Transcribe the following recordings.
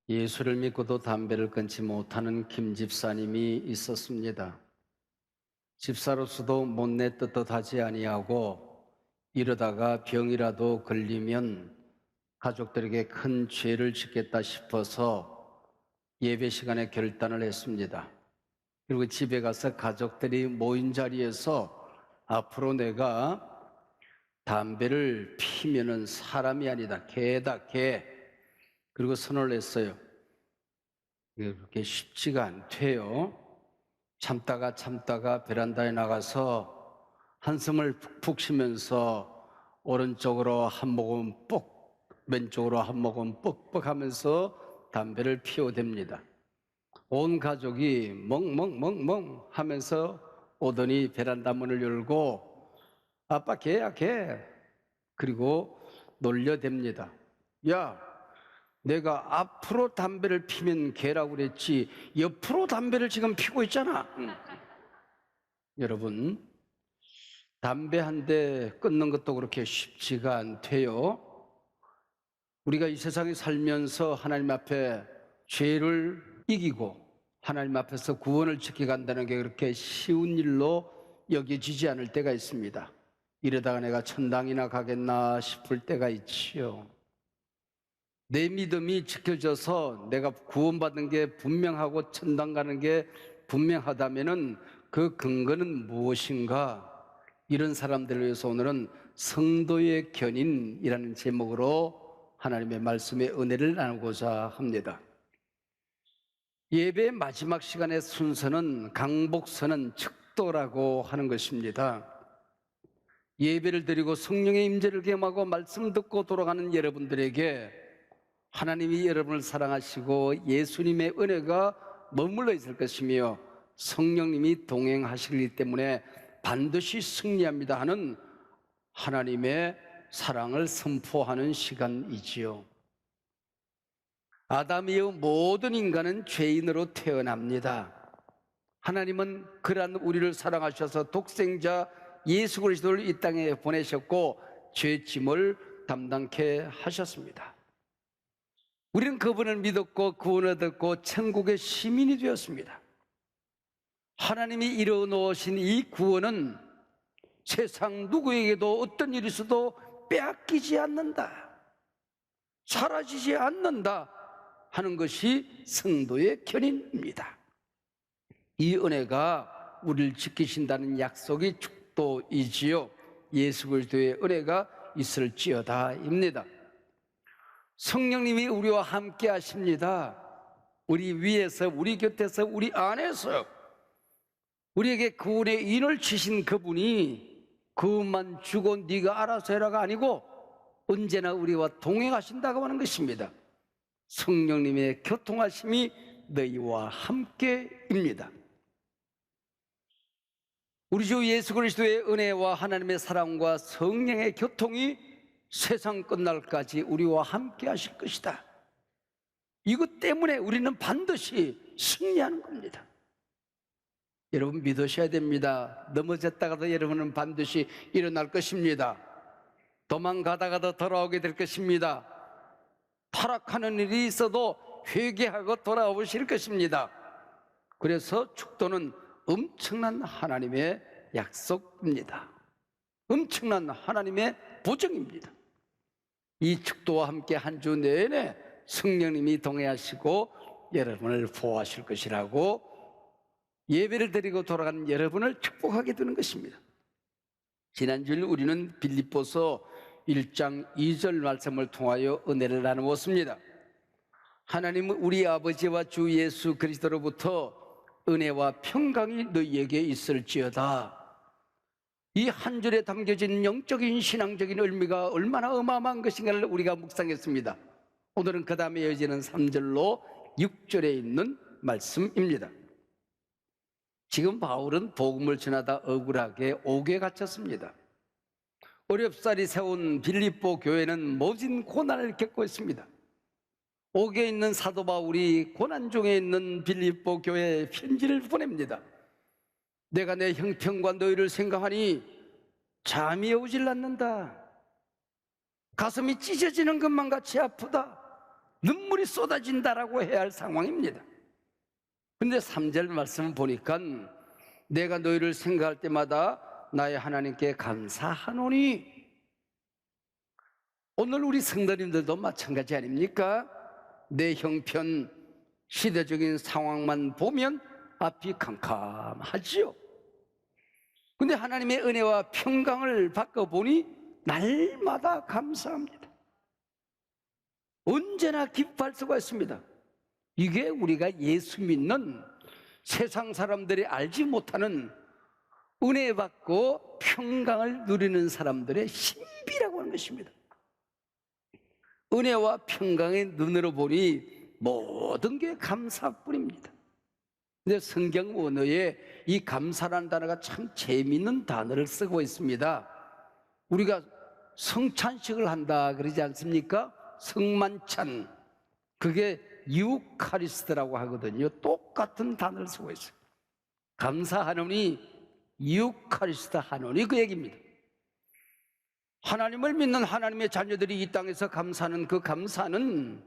예수를 믿고도 담배를 끊지 못하는 김 집사님이 있었습니다. 집사로서도 못내 떳떳하지 아니하고 이러다가 병이라도 걸리면 가족들에게 큰 죄를 짓겠다 싶어서 예배 시간에 결단을 했습니다. 그리고 집에 가서 가족들이 모인 자리에서 앞으로 내가 담배를 피면은 사람이 아니다, 개다, 개. 그리고 선언을 했어요. 그렇게 쉽지가 않대요. 참다가 베란다에 나가서 한숨을 푹푹 쉬면서 오른쪽으로 한 모금 뻑, 왼쪽으로 한 모금 뻑뻑 하면서 담배를 피워댑니다. 온 가족이 멍멍멍멍 하면서 오더니 베란다 문을 열고 아빠 개야 개. 그리고 놀려댑니다. 야, 내가 앞으로 담배를 피면 개라고 그랬지 옆으로 담배를 지금 피고 있잖아. 여러분, 담배 한 대 끊는 것도 그렇게 쉽지가 않대요. 우리가 이 세상에 살면서 하나님 앞에 죄를 이기고 하나님 앞에서 구원을 지켜간다는 게 그렇게 쉬운 일로 여겨지지 않을 때가 있습니다. 이러다가 내가 천당이나 가겠나 싶을 때가 있지요. 내 믿음이 지켜져서 내가 구원받은 게 분명하고 천당 가는 게 분명하다면은 그 근거는 무엇인가? 이런 사람들을 위해서 오늘은 성도의 견인이라는 제목으로 하나님의 말씀의 은혜를 나누고자 합니다. 예배의 마지막 시간의 순서는 강복서는 축도라고 하는 것입니다. 예배를 드리고 성령의 임재를 경험하고 말씀 듣고 돌아가는 여러분들에게 하나님이 여러분을 사랑하시고 예수님의 은혜가 머물러 있을 것이며 성령님이 동행하시기 때문에 반드시 승리합니다 하는 하나님의 사랑을 선포하는 시간이지요. 아담 이후 모든 인간은 죄인으로 태어납니다. 하나님은 그러한 우리를 사랑하셔서 독생자 예수 그리스도를 이 땅에 보내셨고 죄짐을 담당케 하셨습니다. 우리는 그분을 믿었고 구원을 얻었고 천국의 시민이 되었습니다. 하나님이 이루어 놓으신 이 구원은 세상 누구에게도 어떤 일이 있어도 빼앗기지 않는다, 사라지지 않는다 하는 것이 성도의 견인입니다. 이 은혜가 우리를 지키신다는 약속이 축도이지요. 예수 그리스도의 은혜가 있을지어다입니다. 성령님이 우리와 함께 하십니다. 우리 위에서, 우리 곁에서, 우리 안에서 우리에게 구원의 인을 주신 그분이 그것만 주고 네가 알아서 해라가 아니고 언제나 우리와 동행하신다고 하는 것입니다. 성령님의 교통하심이 너희와 함께입니다. 우리 주 예수 그리스도의 은혜와 하나님의 사랑과 성령의 교통이 세상 끝날까지 우리와 함께 하실 것이다. 이것 때문에 우리는 반드시 승리하는 겁니다. 여러분 믿으셔야 됩니다. 넘어졌다가도 여러분은 반드시 일어날 것입니다. 도망가다가도 돌아오게 될 것입니다. 타락하는 일이 있어도 회개하고 돌아오실 것입니다. 그래서 축도는 엄청난 하나님의 약속입니다. 엄청난 하나님의 보증입니다. 이 축도와 함께 한 주 내내 성령님이 동행하시고 여러분을 보호하실 것이라고 예배를 드리고 돌아가는 여러분을 축복하게 되는 것입니다. 지난주일 우리는 빌립보서 1장 2절 말씀을 통하여 은혜를 나누었습니다. 하나님은 우리 아버지와 주 예수 그리스도로부터 은혜와 평강이 너희에게 있을지어다. 이 한 줄에 담겨진 영적인 신앙적인 의미가 얼마나 어마어마한 것인가를 우리가 묵상했습니다. 오늘은 그 다음에 이어지는 3절로 6절에 있는 말씀입니다. 지금 바울은 복음을 전하다 억울하게 옥에 갇혔습니다. 어렵사리 세운 빌립보 교회는 모진 고난을 겪고 있습니다. 옥에 있는 사도 바울이 고난 중에 있는 빌립보 교회에 편지를 보냅니다. 내가 내 형편과 너희를 생각하니 잠이 오질 않는다. 가슴이 찢어지는 것만 같이 아프다. 눈물이 쏟아진다라고 해야 할 상황입니다. 근데 3절 말씀 보니까 내가 너희를 생각할 때마다 나의 하나님께 감사하노니. 오늘 우리 성도님들도 마찬가지 아닙니까? 내 형편, 시대적인 상황만 보면 앞이 캄캄하지요. 근데 하나님의 은혜와 평강을 바꿔보니 날마다 감사합니다. 언제나 기뻐할 수가 있습니다. 이게 우리가 예수 믿는 세상 사람들이 알지 못하는 은혜 받고 평강을 누리는 사람들의 신비라고 하는 것입니다. 은혜와 평강의 눈으로 보니 모든 게 감사뿐입니다. 근데 성경 원어에 이 감사라는 단어가 참 재미있는 단어를 쓰고 있습니다. 우리가 성찬식을 한다 그러지 않습니까? 성만찬, 그게 유카리스트라고 하거든요. 똑같은 단어를 쓰고 있어요. 감사하노니 유카리스트 하노니, 그 얘기입니다. 하나님을 믿는 하나님의 자녀들이 이 땅에서 감사하는 그 감사는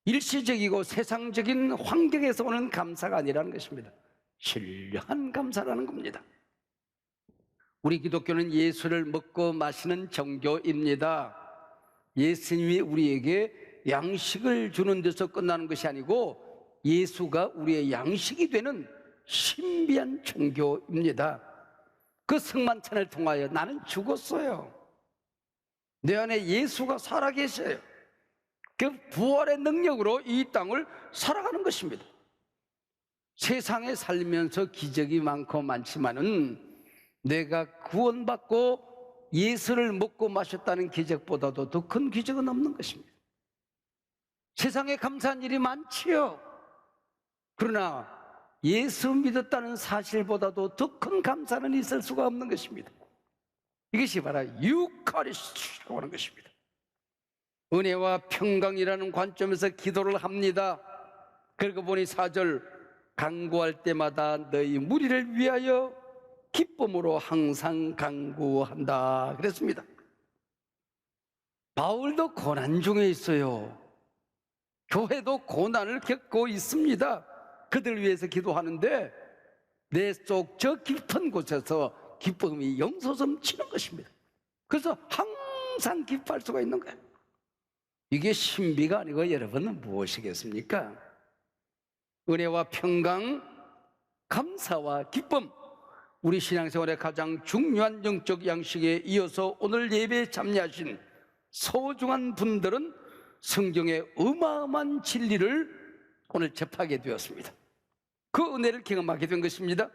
일시적이고 세상적인 환경에서 오는 감사가 아니라는 것입니다. 신령한 감사라는 겁니다. 우리 기독교는 예수를 먹고 마시는 종교입니다. 예수님이 우리에게 양식을 주는 데서 끝나는 것이 아니고 예수가 우리의 양식이 되는 신비한 종교입니다. 그 성만찬을 통하여 나는 죽었어요. 내 안에 예수가 살아계셔요. 그 부활의 능력으로 이 땅을 살아가는 것입니다. 세상에 살면서 기적이 많고 많지만은 내가 구원받고 예수를 먹고 마셨다는 기적보다도 더 큰 기적은 없는 것입니다. 세상에 감사한 일이 많지요. 그러나 예수 믿었다는 사실보다도 더 큰 감사는 있을 수가 없는 것입니다. 이것이 바로 유카리스트라고 하는 것입니다. 은혜와 평강이라는 관점에서 기도를 합니다. 그리고 보니 4절, 간구할 때마다 너희 무리를 위하여 기쁨으로 항상 간구한다 그랬습니다. 바울도 고난 중에 있어요. 교회도 고난을 겪고 있습니다. 그들 위해서 기도하는데 내 속 저 깊은 곳에서 기쁨이 영솟음치는 것입니다. 그래서 항상 기뻐할 수가 있는 거예요. 이게 신비가 아니고 여러분은 무엇이겠습니까? 은혜와 평강, 감사와 기쁨, 우리 신앙생활의 가장 중요한 영적 양식에 이어서 오늘 예배에 참여하신 소중한 분들은 성경의 어마어마한 진리를 오늘 접하게 되었습니다. 그 은혜를 경험하게 된 것입니다.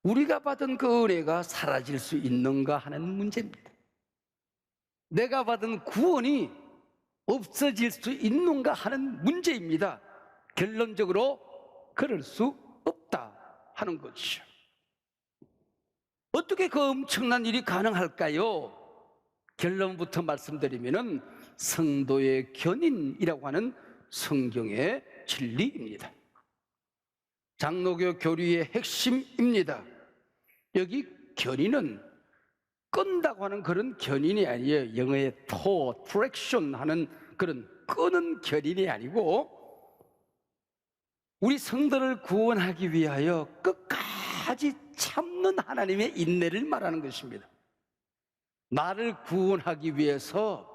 우리가 받은 그 은혜가 사라질 수 있는가 하는 문제입니다. 내가 받은 구원이 없어질 수 있는가 하는 문제입니다. 결론적으로 그럴 수 없다 하는 것이죠. 어떻게 그 엄청난 일이 가능할까요? 결론부터 말씀드리면은 성도의 견인이라고 하는 성경의 진리입니다. 장로교 교리의 핵심입니다. 여기 견인은 끈다고 하는 그런 견인이 아니에요. 영어의 트랙션 하는 그런 끄는 견인이 아니고 우리 성도를 구원하기 위하여 끝까지 참는 하나님의 인내를 말하는 것입니다. 나를 구원하기 위해서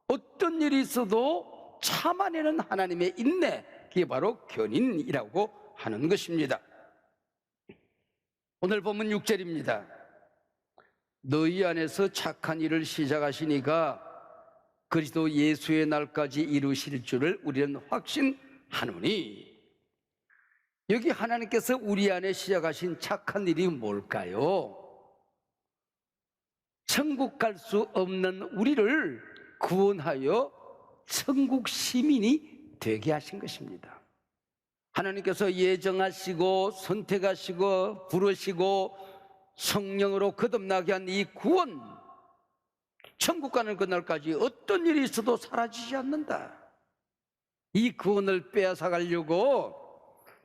어떤 일이 있어도 참아내는 하나님의 인내, 그게 바로 견인이라고 하는 것입니다. 오늘 본문 6절입니다. 너희 안에서 착한 일을 시작하시니가 그리스도 예수의 날까지 이루실 줄을 우리는 확신하노니. 여기 하나님께서 우리 안에 시작하신 착한 일이 뭘까요? 천국 갈 수 없는 우리를 구원하여 천국 시민이 되게 하신 것입니다. 하나님께서 예정하시고 선택하시고 부르시고 성령으로 거듭나게 한 이 구원, 천국 가는 그날까지 어떤 일이 있어도 사라지지 않는다. 이 구원을 빼앗아 가려고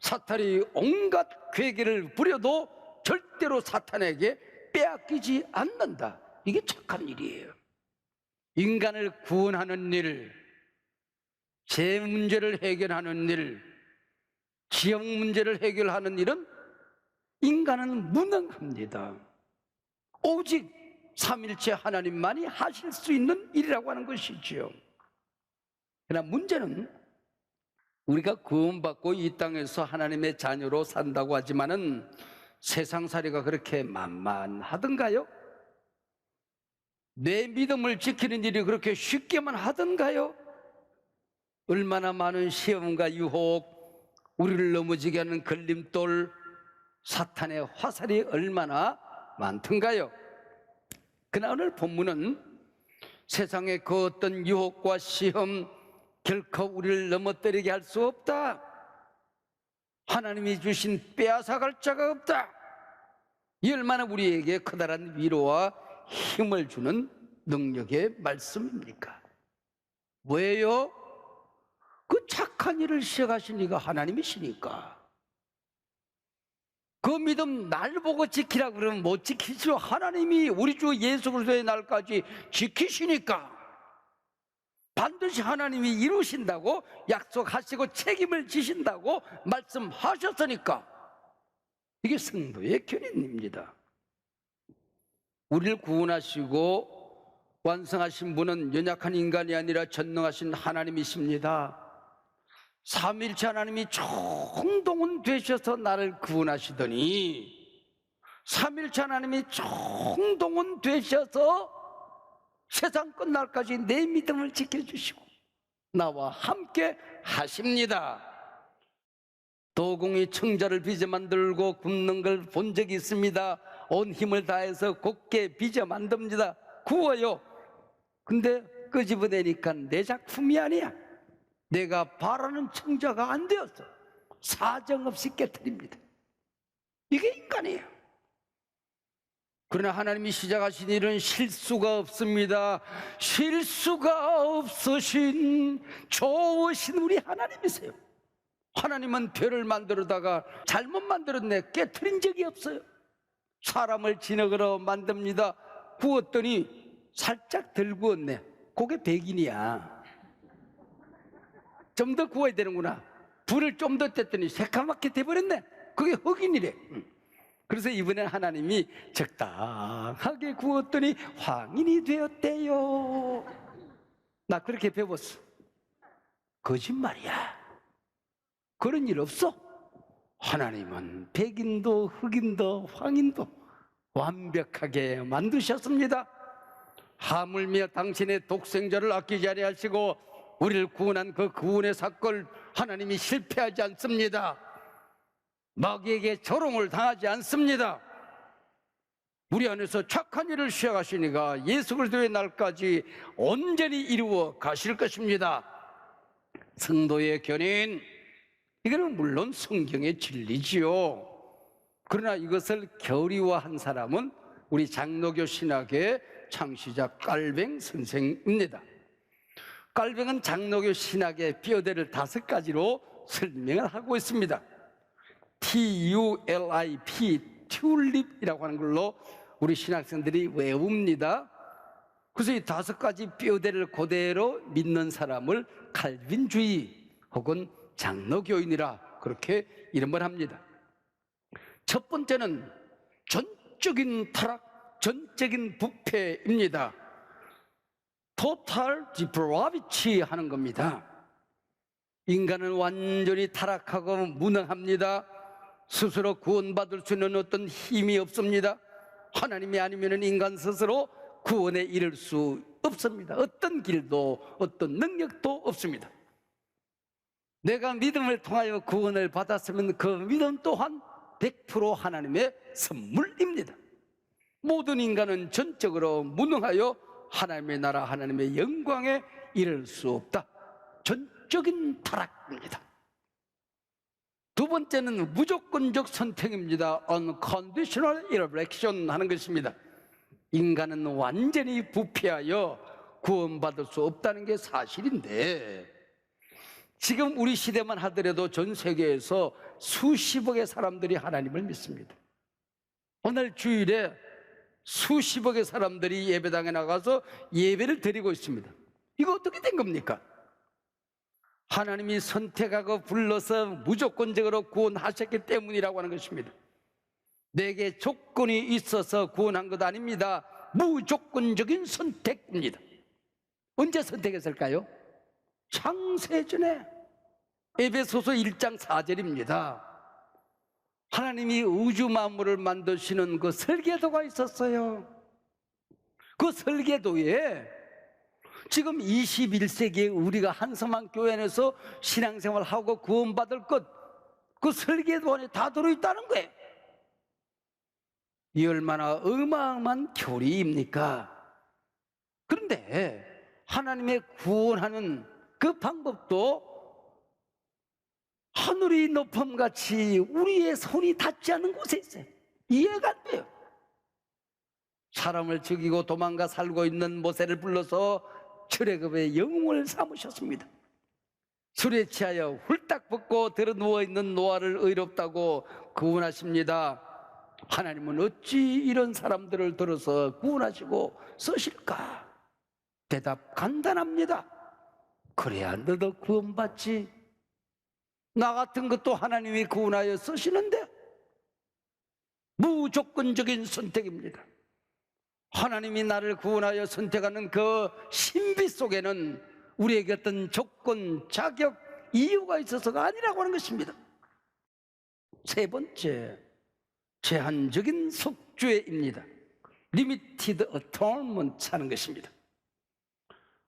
사탄이 온갖 괴계를 부려도 절대로 사탄에게 빼앗기지 않는다. 이게 착한 일이에요. 인간을 구원하는 일, 재 문제를 해결하는 일, 지역 문제를 해결하는 일은 인간은 무능합니다. 오직 삼일체 하나님만이 하실 수 있는 일이라고 하는 것이지요. 그러나 문제는 우리가 구원받고 이 땅에서 하나님의 자녀로 산다고 하지만은 세상살이가 그렇게 만만하던가요? 내 믿음을 지키는 일이 그렇게 쉽게만 하던가요? 얼마나 많은 시험과 유혹, 우리를 넘어지게 하는 걸림돌, 사탄의 화살이 얼마나 많던가요? 그러나 오늘 본문은 세상의 그 어떤 유혹과 시험 결코 우리를 넘어뜨리게 할 수 없다. 하나님이 주신 빼앗아갈 자가 없다. 이 얼마나 우리에게 커다란 위로와 힘을 주는 능력의 말씀입니까? 왜요? 그 착한 일을 시작하신 이가 하나님이시니까. 그 믿음 날 보고 지키라 그러면 못 지키죠. 하나님이 우리 주 예수 그리스도의 날까지 지키시니까. 반드시 하나님이 이루신다고 약속하시고 책임을 지신다고 말씀하셨으니까. 이게 성도의 견인입니다. 우리를 구원하시고 완성하신 분은 연약한 인간이 아니라 전능하신 하나님이십니다. 삼일체 하나님이 총동원 되셔서 나를 구원하시더니 삼일체 하나님이 총동원 되셔서 세상 끝날까지 내 믿음을 지켜주시고 나와 함께 하십니다. 도공이 청자를 빚어 만들고 굽는 걸 본 적이 있습니다. 온 힘을 다해서 곱게 빚어 만듭니다. 구워요. 근데 끄집어내니까 내 작품이 아니야. 내가 바라는 청자가 안 되었어. 사정없이 깨뜨립니다. 이게 인간이에요. 그러나 하나님이 시작하신 일은 실수가 없습니다. 실수가 없으신 좋으신 우리 하나님이세요. 하나님은 별을 만들다가 잘못 만들었네. 깨트린 적이 없어요. 사람을 진흙으로 만듭니다. 구웠더니 살짝 덜 구웠네. 그게 백인이야. 좀 더 구워야 되는구나. 불을 좀 더 뗐더니 새까맣게 돼버렸네. 그게 흑인이래. 그래서 이번엔 하나님이 적당하게 구웠더니 황인이 되었대요. 나 그렇게 배웠어. 거짓말이야. 그런 일 없어. 하나님은 백인도 흑인도 황인도 완벽하게 만드셨습니다. 하물며 당신의 독생자를 아끼지 아니하시고 우리를 구원한 그 구원의 사건 하나님이 실패하지 않습니다. 마귀에게 조롱을 당하지 않습니다. 우리 안에서 착한 일을 시작하시니까 예수 그리스도의 날까지 온전히 이루어 가실 것입니다. 성도의 견인, 이거는 물론 성경의 진리지요. 그러나 이것을 교리화한 사람은 우리 장로교 신학의 창시자 깔뱅 선생입니다. 깔뱅은 장로교 신학의 뼈대를 5가지로 설명을 하고 있습니다. TULIP, 튤립이라고 하는 걸로 우리 신학생들이 외웁니다. 그래서 이 5가지 뼈대를 그대로 믿는 사람을 칼빈주의 혹은 장로교인이라 그렇게 이름을 합니다. 첫 번째는 전적인 타락, 전적인 부패입니다. Total depravity 하는 겁니다. 인간은 완전히 타락하고 무능합니다. 스스로 구원받을 수 있는 어떤 힘이 없습니다. 하나님이 아니면 인간 스스로 구원에 이를 수 없습니다. 어떤 길도 어떤 능력도 없습니다. 내가 믿음을 통하여 구원을 받았으면 그 믿음 또한 100% 하나님의 선물입니다. 모든 인간은 전적으로 무능하여 하나님의 나라 하나님의 영광에 이를 수 없다. 전적인 타락입니다. 두 번째는 무조건적 선택입니다. Unconditional election 하는 것입니다. 인간은 완전히 부패하여 구원받을 수 없다는 게 사실인데 지금 우리 시대만 하더라도 전 세계에서 수십억의 사람들이 하나님을 믿습니다. 오늘 주일에 수십억의 사람들이 예배당에 나가서 예배를 드리고 있습니다. 이거 어떻게 된 겁니까? 하나님이 선택하고 불러서 무조건적으로 구원하셨기 때문이라고 하는 것입니다. 내게 조건이 있어서 구원한 것 아닙니다. 무조건적인 선택입니다. 언제 선택했을까요? 창세전에. 에베소서 1장 4절입니다. 하나님이 우주 만물을 만드시는 그 설계도가 있었어요. 그 설계도에 지금 21세기에 우리가 한성만 교회 안에서 신앙생활하고 구원받을 것, 그 설계도 안에 다 들어있다는 거예요. 이 얼마나 어마어마한 교리입니까? 그런데 하나님의 구원하는 그 방법도 하늘이 높음같이 우리의 손이 닿지 않는 곳에 있어요. 이해가 안 돼요. 사람을 죽이고 도망가 살고 있는 모세를 불러서 출애굽의 영웅을 삼으셨습니다. 술에 취하여 훌딱 벗고 들어 누워있는 노아를 의롭다고 구원하십니다. 하나님은 어찌 이런 사람들을 들어서 구원하시고 쓰실까? 대답 간단합니다. 그래야 너도 구원받지. 나 같은 것도 하나님이 구원하여 쓰시는데 무조건적인 선택입니다. 하나님이 나를 구원하여 선택하는 그 신비 속에는 우리에게 어떤 조건, 자격, 이유가 있어서가 아니라고 하는 것입니다. 세 번째, 제한적인 속죄입니다. Limited Atonement 하는 것입니다.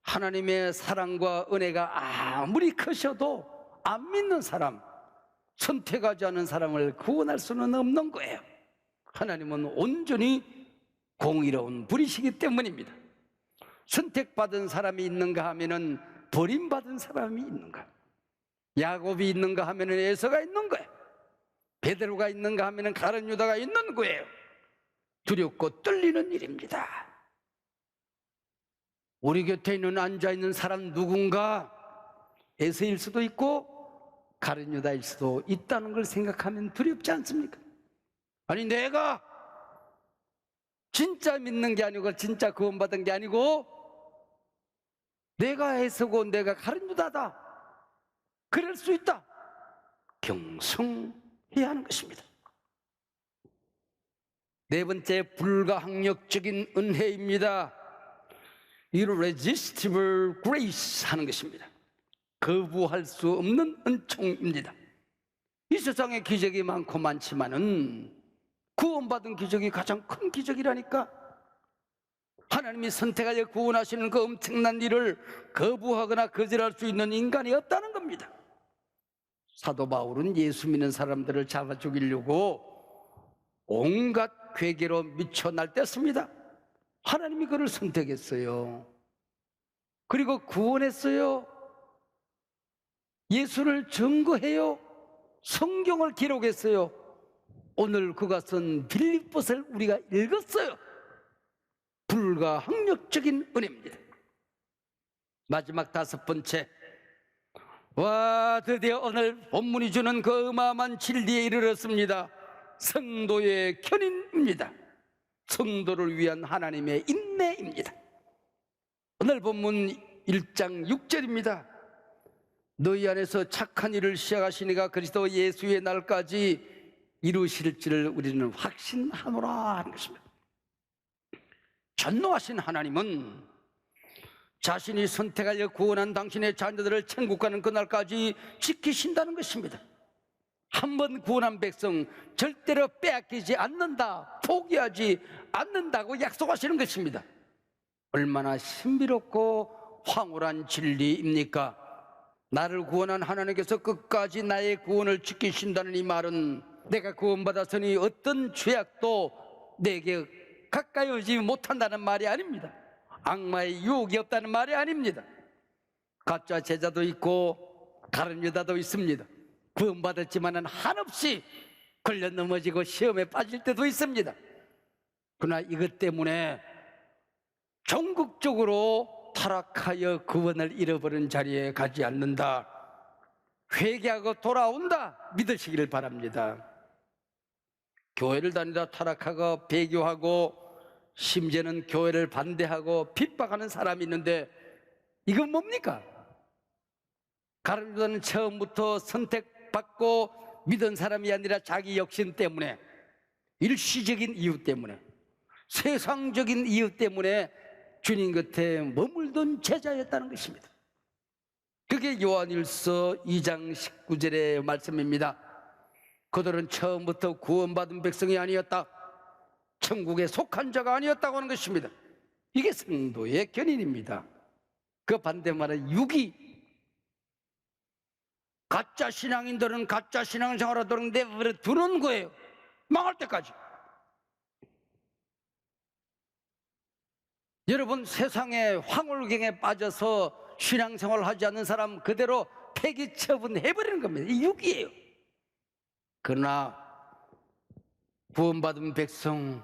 하나님의 사랑과 은혜가 아무리 크셔도 안 믿는 사람, 선택하지 않은 사람을 구원할 수는 없는 거예요. 하나님은 온전히 공의로운 분이시기 때문입니다. 선택받은 사람이 있는가 하면은 버림받은 사람이 있는가, 야곱이 있는가 하면은 에서가 있는 거예요. 베드로가 있는가 하면은 가룟 유다가 있는 거예요. 두렵고 떨리는 일입니다. 우리 곁에 있는 앉아있는 사람 누군가 에서일 수도 있고 가룟 유다일 수도 있다는 걸 생각하면 두렵지 않습니까? 아니, 내가 진짜 믿는 게 아니고 진짜 구원받은 게 아니고 내가 에서고 내가 가룟 유다다, 그럴 수 있다. 경성해야 하는 것입니다. 네 번째, 불가항력적인 은혜입니다. Irresistible grace 하는 것입니다. 거부할 수 없는 은총입니다. 이 세상에 기적이 많고 많지만은 구원받은 기적이 가장 큰 기적이라니까. 하나님이 선택하여 구원하시는 그 엄청난 일을 거부하거나 거절할 수 있는 인간이 없다는 겁니다. 사도 바울은 예수 믿는 사람들을 잡아 죽이려고 온갖 괴계로 미쳐 날뛰었습니다. 하나님이 그를 선택했어요. 그리고 구원했어요. 예수를 증거해요. 성경을 기록했어요. 오늘 그가 쓴 빌립보서를 우리가 읽었어요. 불가항력적인 은혜입니다. 마지막 다섯 번째, 와, 드디어 오늘 본문이 주는 그 어마어마한 진리에 이르렀습니다. 성도의 견인입니다. 성도를 위한 하나님의 인내입니다. 오늘 본문 1장 6절입니다. 너희 안에서 착한 일을 시작하시니가 그리스도 예수의 날까지 이루실 줄을 우리는 확신하노라 하는 것입니다. 전노하신 하나님은 자신이 선택하여 구원한 당신의 자녀들을 천국 가는 그날까지 지키신다는 것입니다. 한 번 구원한 백성 절대로 빼앗기지 않는다, 포기하지 않는다고 약속하시는 것입니다. 얼마나 신비롭고 황홀한 진리입니까? 나를 구원한 하나님께서 끝까지 나의 구원을 지키신다는 이 말은 내가 구원받았으니 어떤 죄악도 내게 가까이 오지 못한다는 말이 아닙니다. 악마의 유혹이 없다는 말이 아닙니다. 가짜 제자도 있고 가룟 유다도 있습니다. 구원받았지만은 한없이 걸려 넘어지고 시험에 빠질 때도 있습니다. 그러나 이것 때문에 전국적으로 타락하여 구원을 잃어버린 자리에 가지 않는다, 회개하고 돌아온다 믿으시기를 바랍니다. 교회를 다니다 타락하고 배교하고 심지어는 교회를 반대하고 핍박하는 사람이 있는데 이건 뭡니까? 가룟유다는 처음부터 선택받고 믿은 사람이 아니라 자기 욕심 때문에, 일시적인 이유 때문에, 세상적인 이유 때문에 주님 곁에 머물던 제자였다는 것입니다. 그게 요한일서 2장 19절의 말씀입니다. 그들은 처음부터 구원받은 백성이 아니었다, 천국에 속한 자가 아니었다고 하는 것입니다. 이게 성도의 견인입니다. 그 반대말은 유기, 가짜 신앙인들은 가짜 신앙생활하도록 내버려 두는 거예요. 망할 때까지. 여러분, 세상의 황홀경에 빠져서 신앙생활을 하지 않는 사람 그대로 폐기 처분해버리는 겁니다. 이 유기예요. 그러나 구원받은 백성,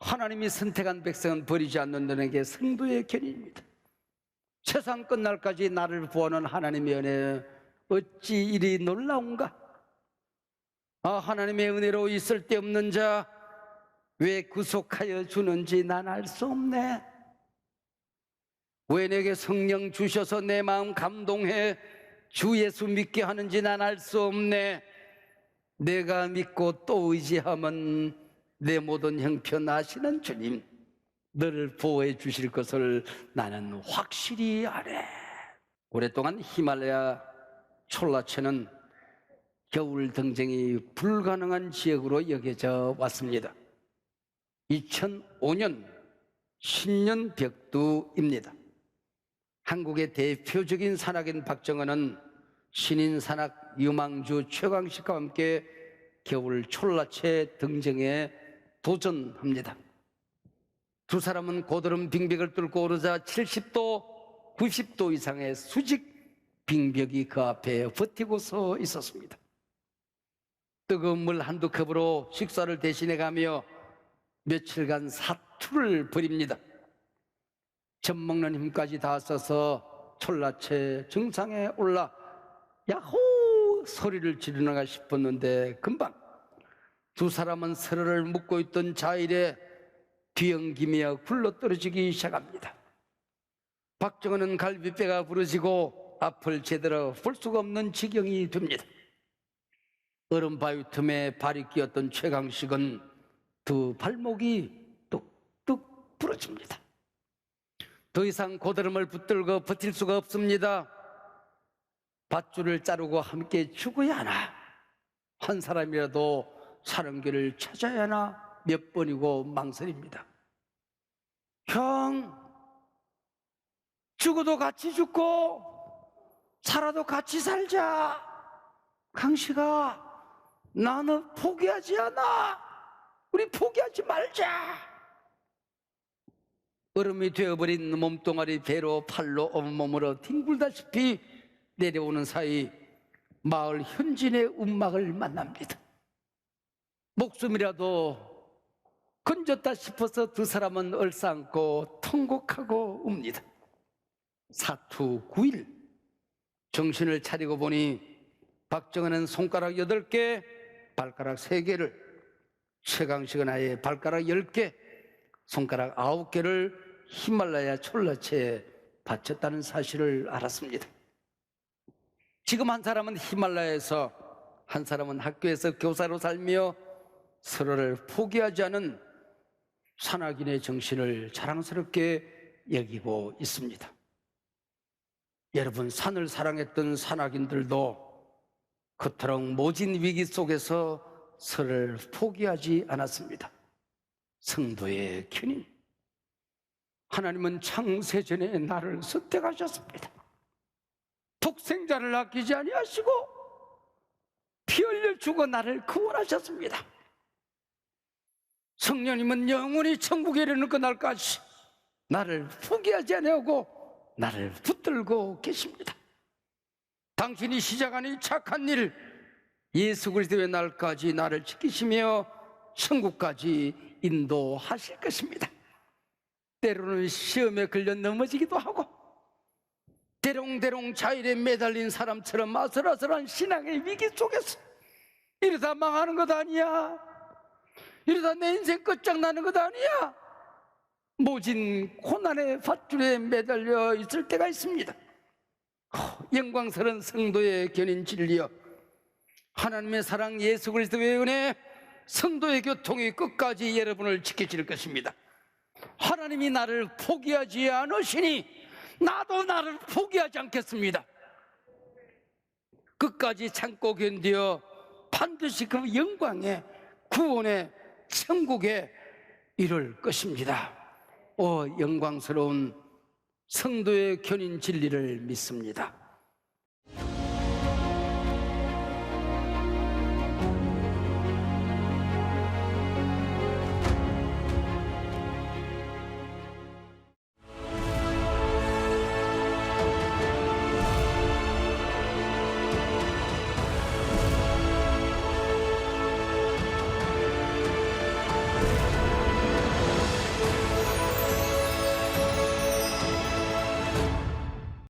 하나님이 선택한 백성은 버리지 않는다는 게 성도의 견인입니다. 세상 끝날까지 나를 보호하는 하나님의 은혜, 어찌 이리 놀라운가? 하나님의 은혜로 있을 데 없는 자 왜 구속하여 주는지 난 알 수 없네. 왜 내게 성령 주셔서 내 마음 감동해 주 예수 믿게 하는지 난 알 수 없네. 내가 믿고 또 의지하면 내 모든 형편 아시는 주님, 너를 보호해 주실 것을 나는 확실히 아네. 오랫동안 히말라야 촐라체는 겨울 등정이 불가능한 지역으로 여겨져 왔습니다. 2005년 신년 벽두입니다. 한국의 대표적인 산악인 박정은은 신인 산악 유망주 최광식과 함께 겨울 촐라체 등정에 도전합니다. 두 사람은 고드름 빙벽을 뚫고 오르자 70도, 90도 이상의 수직 빙벽이 그 앞에 버티고 서 있었습니다. 뜨거운 물 한두 컵으로 식사를 대신해 가며 며칠간 사투를 벌입니다. 젖 먹는 힘까지 다 써서 촐라체 정상에 올라 야호 소리를 지르는가 싶었는데 금방 두 사람은 서로를 묶고 있던 자일에 뒤엉기며 굴러떨어지기 시작합니다. 박정은은 갈비뼈가 부러지고 앞을 제대로 볼 수가 없는 지경이 됩니다. 얼음 바위 틈에 발이 끼었던 최강식은 두 발목이 뚝뚝 부러집니다. 더 이상 고드름을 붙들고 버틸 수가 없습니다. 밧줄을 자르고 함께 죽어야 하나, 한 사람이라도 사는 길을 찾아야 하나 몇 번이고 망설입니다. 형, 죽어도 같이 죽고 살아도 같이 살자. 강식아, 나는 포기하지 않아. 우리 포기하지 말자. 얼음이 되어버린 몸뚱아리 배로 팔로 온몸으로 뒹굴다시피 내려오는 사이 마을 현진의 움막을 만납니다. 목숨이라도 건졌다 싶어서 두 사람은 얼싸안고 통곡하고 웁니다. 사투 9일 정신을 차리고 보니 박정은은 손가락 8개, 발가락 3개를, 최강식은 아예 발가락 10개, 손가락 9개를 히말라야 촐라체에 바쳤다는 사실을 알았습니다. 지금 한 사람은 히말라야에서, 한 사람은 학교에서 교사로 살며 서로를 포기하지 않은 산악인의 정신을 자랑스럽게 여기고 있습니다. 여러분, 산을 사랑했던 산악인들도 그토록 모진 위기 속에서 서로를 포기하지 않았습니다. 성도의 견인, 하나님은 창세전에 나를 선택하셨습니다. 독생자를 아끼지 아니하시고 피 흘려 죽어 나를 구원하셨습니다. 성령님은 영원히 천국에 이르는 그날까지 나를 포기하지 아니하고 나를 붙들고 계십니다. 당신이 시작한 이 착한 일, 예수 그리스도의 날까지 나를 지키시며 천국까지 인도하실 것입니다. 때로는 시험에 걸려 넘어지기도 하고, 대롱대롱 자일에 매달린 사람처럼 아슬아슬한 신앙의 위기 속에서 이러다 망하는 것 아니야, 이러다 내 인생 끝장나는 것 아니야, 모진 고난의 밧줄에 매달려 있을 때가 있습니다. 영광스러운 성도의 견인 진리여, 하나님의 사랑 예수 그리스도의 은혜, 성도의 교통이 끝까지 여러분을 지켜줄 것입니다. 하나님이 나를 포기하지 않으시니 나도 나를 포기하지 않겠습니다. 끝까지 참고 견디어 반드시 그 영광의 구원의 천국에 이룰 것입니다. 영광스러운 성도의 견인 진리를 믿습니다.